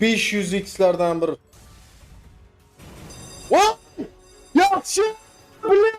500x'lardan bir. Voy! Yaxshi! Bilan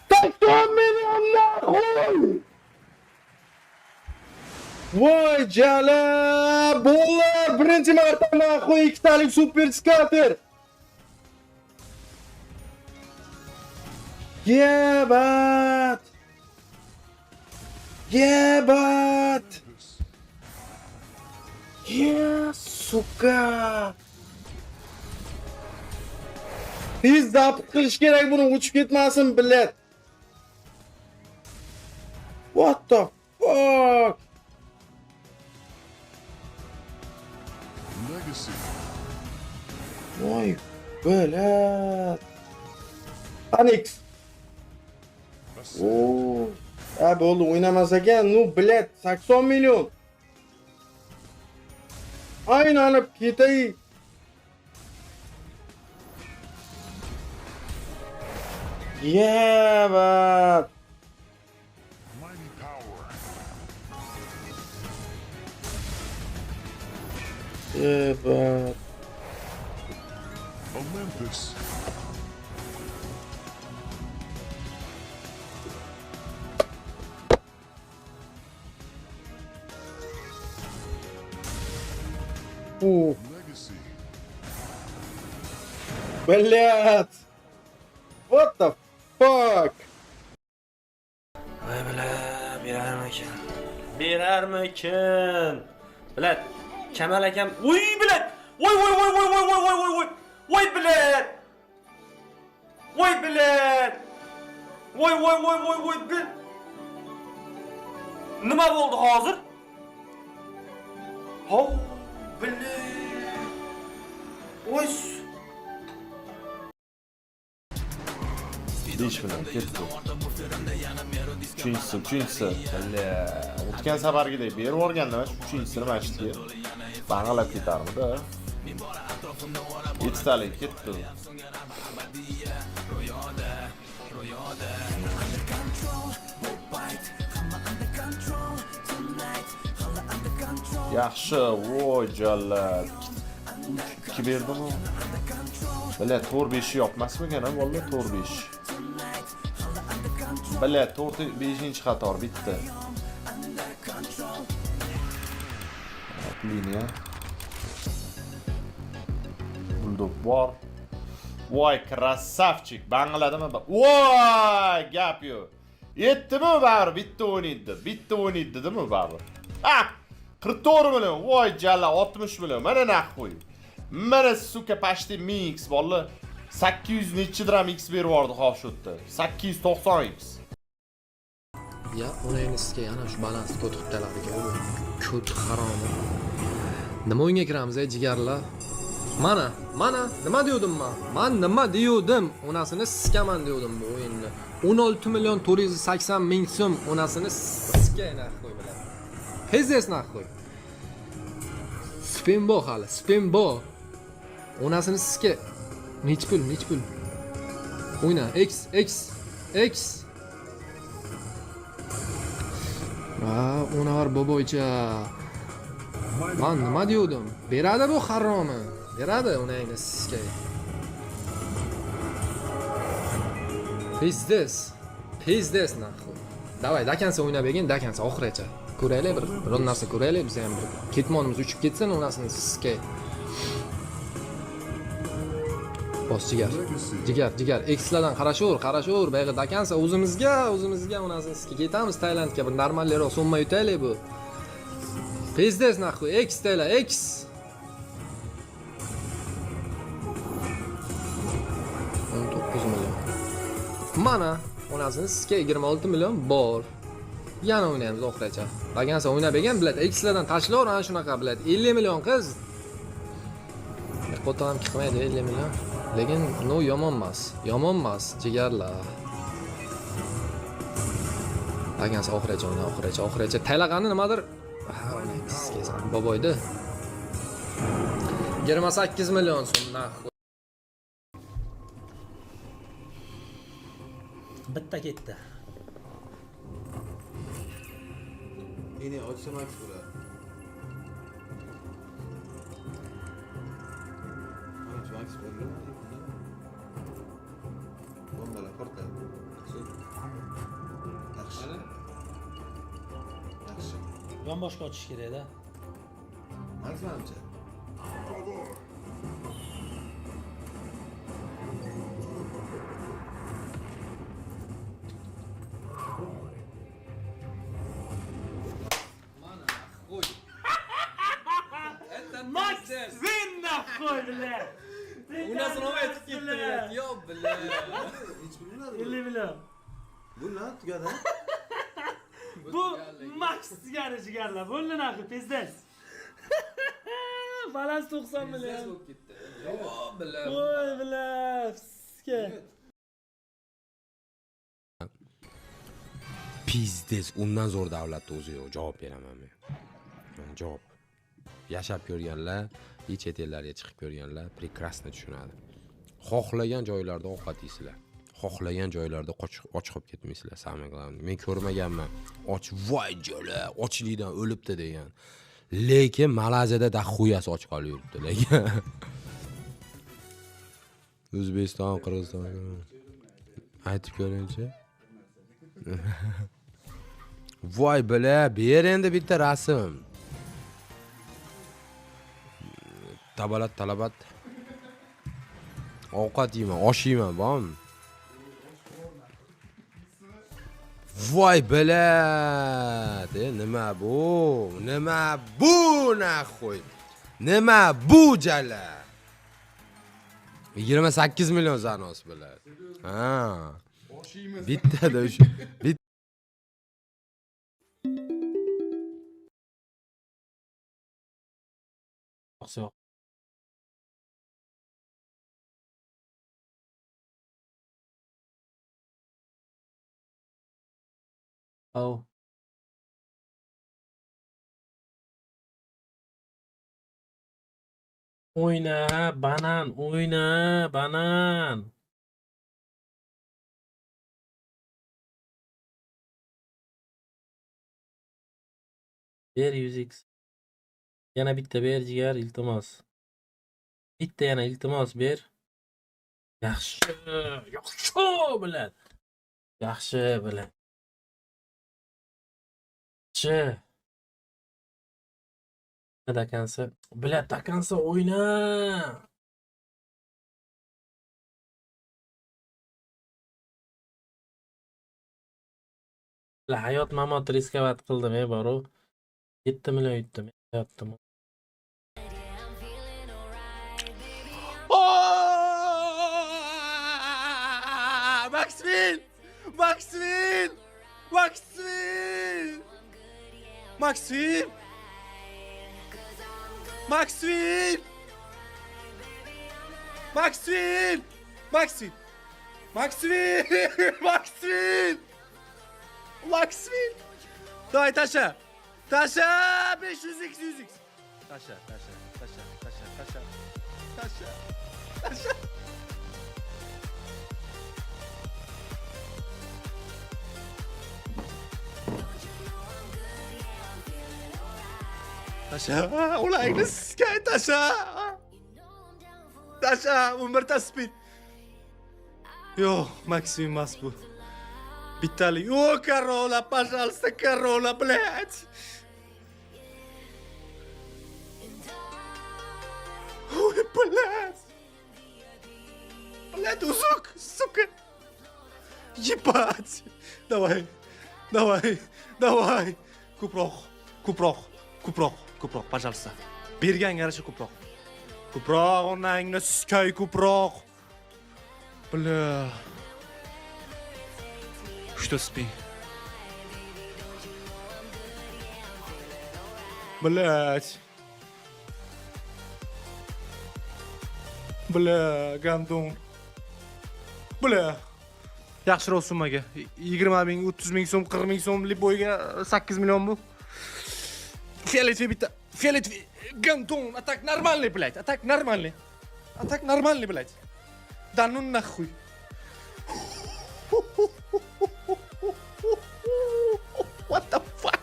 80 millionlar qo'y! Voy jala! Bollar birinchi marta qo'y ikkitalik super skater. Yebat! Yebat! Ya suka! Biz zapit qilish kerak buni uçup ketmasin bilet. What the fuck? Legacy. Voy bilet. Anix. Oo. Abi oldu oynamaz ekan, nu bilet 80 milyon. Aylanıp ketay. Yebat. Mighty power. Yebat. Olympus. Legacy. Bilet. What the fuck? Vay bile, berarmikin? Berarmikin? Bilet, Kamal akam, voy bilet. Voy voy voy voy voy voy voy voy voy. Voy bilet. Voy bilet. Voy voy voy voy voy bilet. Nima bo'ldi hozir? Ho, bilet. Voy. Ish bilan ketdi. Uchinchisi. O'tgan safargidek berib yuborganda uchinchisini mashtiga bang'alab ketarmidi. 7 talik ketdi. Yaxshi, voy jallat. 2 berdimi? Bile to'r 5 yopmasmikan ha, vallahi to'r 5. Bile to'r 5-chi qator bitti. Liniya. Bulduk bor. Voy krasavchik, bangladimi? Voy, gap yo'q. Yetdimi bari bitta o'ynaydi. Bitta o'ynaydimi bari? Ah! 44 million. Voy jalla 60 million. Mana naqo'y. Mana suka pashti 1000x bolla 800 nechi dram x berib yubordi hozir shu yerda. 890x. Ya o'ynaysizga yana shu balans ko'tibtalariga ko't harom. Nima o'yinga kiramiz jigarlar? Mana nima degandim men? Men nima degandim? Onasini siskaman degandim bu o'yinni. 16 million 480 ming so'm onasini siskay narx qo'y bilan. Pezes narx qo'y. Spinbo hali, Spinbo. Onasini siska. Nech pul? O'yna, X. Onar boboycha. Men nima degandim? Beradi bu haromi. Beradi unayni siskay. Pizdes naqo. Davay, dakansa o'ynab begin, dakansa oxiracha. Ko'raylik bir narsa ko'raylik biz ham bir. Ketmonimiz uchib ketsin, onasini siskay. Bos jigar. X'lardan qarashaver. Bayga dakansa o'zimizga onasini siskay ketamiz Tailandga bir normalroq so'mma yutaylik bu. Pizdes naqo, X tayla, X. Mana onasini siskay 26 million bor. Yana o'ynaymiz oxiracha. Bagansa o'ynab ekan bilat X'lardan tashlaver ana shunaqa bilat 50 million qiz. Qo'ta ham chiqmaydi 50 million. Lekin no yomon emas, jigarlar. Bagansa oxiracha taylag'ani nimadir? O'ynaymiz siskaysan boboydi. 28 million so'm narx. Bitta ketdi. Yine açsam aç bura. Buradan boshqa ochish kerak-da. Manimcha. Максим нахуй, блядь! У нас снова это кетdi, блядь. Yo, блядь. Hech bilmadim. 50 million. Bu nima tugadi? Bu Max sigara jigarlar. Bo'ldi naqi, pizdas. Balans 90 million. bo'lib ketdi. Yo, blядь. Voy, blядь. Ske. Pizdes, undan zo'r davlatda o'zi yo'q, javob beraman men. Javob. Yashab ko'rganlar, chet ellarga chiqib ko'rganlar prekrasno tushunadi. Xohlagan joylarda ovqat yeysizlar. Xohlagan joylarda och qolib ketmaysizlar, samimi glавное. Men ko'rmaganman. Och, voy jo'la, ochlikdan o'libdi degan. Lekin Malayziyada dahuyasi och qolib yuribdi, lekin. O'zbekiston, Qirg'iziston aytib ko'ring-chi. Voy bila, ber endi bitta rasm. Tabalat talabat. Ovqat yeyman, osh yeyman, bormi? Voy bilat, nima bu? Nima bu naxo'y? Nima bu jala? 28 million zanos bilat. Ha. Bittada o'sha. Yo'q. Oh. O'yna, banan, o'yna, banan. Ber 100x. Yana bitta ber jigar, iltimos. Bitta yana iltimos ber. Yaxshi, yaxshi bilan. Yaxshi bilan. Yaxshi. Dakansa, bilat dakansa o'yna. La hayot mamot riskovat qildim, baro. 7 million yutdim, hayotdim. Maxwell! Maxwell! Maxwell! Maxwell! Maxwell! Maxwell! Maxwell! Maxwell! Maxwell! Maxwell! Давай, Таша! Таша! 500x, 100x! Таша, Таша, Таша, Таша, Таша, Таша, Таша! Tasha, ulayni skay Tasha. Tasha, umrta speed. Yo, Максим emas bu. Bittalik. Yo, Carola, пожалуйста, Carola, блядь. Ой, блядь. Блядь, узок, сука. Ебать. Давай, давай, давай. Ko'proq, ko'proq, ko'proq. Ko'proq, пожалуйста. Berganga yarasha ko'proq. Ko'proq, onangni siskay ko'proq. Bля. Что спи? Блять. Bля, gandon. Bля. Yaxshiroq summaga. 20 ming, 30 ming so'm, 40 ming so'mlik bo'yiga 8 million bu. Фиолетовый бита. Фиолетовый. Гандон. А так нормальный, блядь. А так нормальный. А так нормальный, блядь. Да ну нахуй. What the fuck?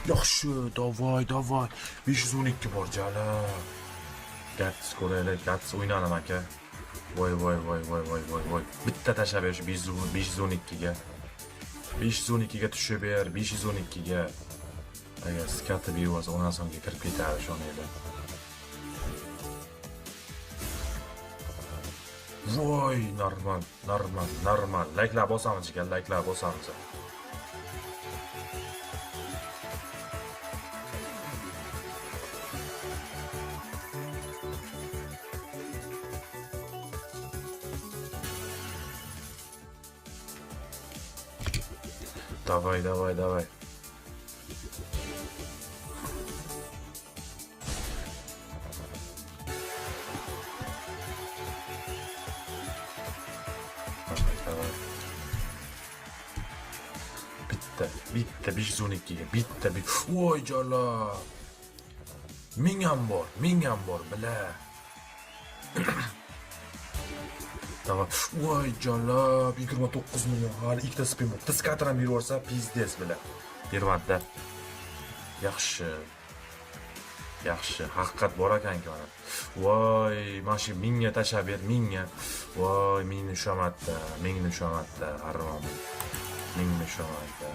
Yaxshi, davay. 512 bor jala. Gats ko'raylik, gats o'ynayman aka. Voy. Bitta tashlab ber shu 512 ga. 512 ga tushib ber, 512 ga. Agar skatib yursa, ondan so'ngga kirib ketadi shonayda. Voy, normal. Like'lar bosamiz ekan, like'lar bosamiz. Давай. Bitta 512 ga, bitta. Voy jala. Ming ham bor, bila. Tamam. Voy jala, 29 million. Hali ikkita spin bor. Tiskatram yuraversa, pizdes bila. Bervanda. Yaxshi. Haqiqat bor ekan-ku mana. Voy, mana shu 1000 ga tashab ber, 1000 ga. Voy, mingni ushamatda, harrom. 1000 ushamatda.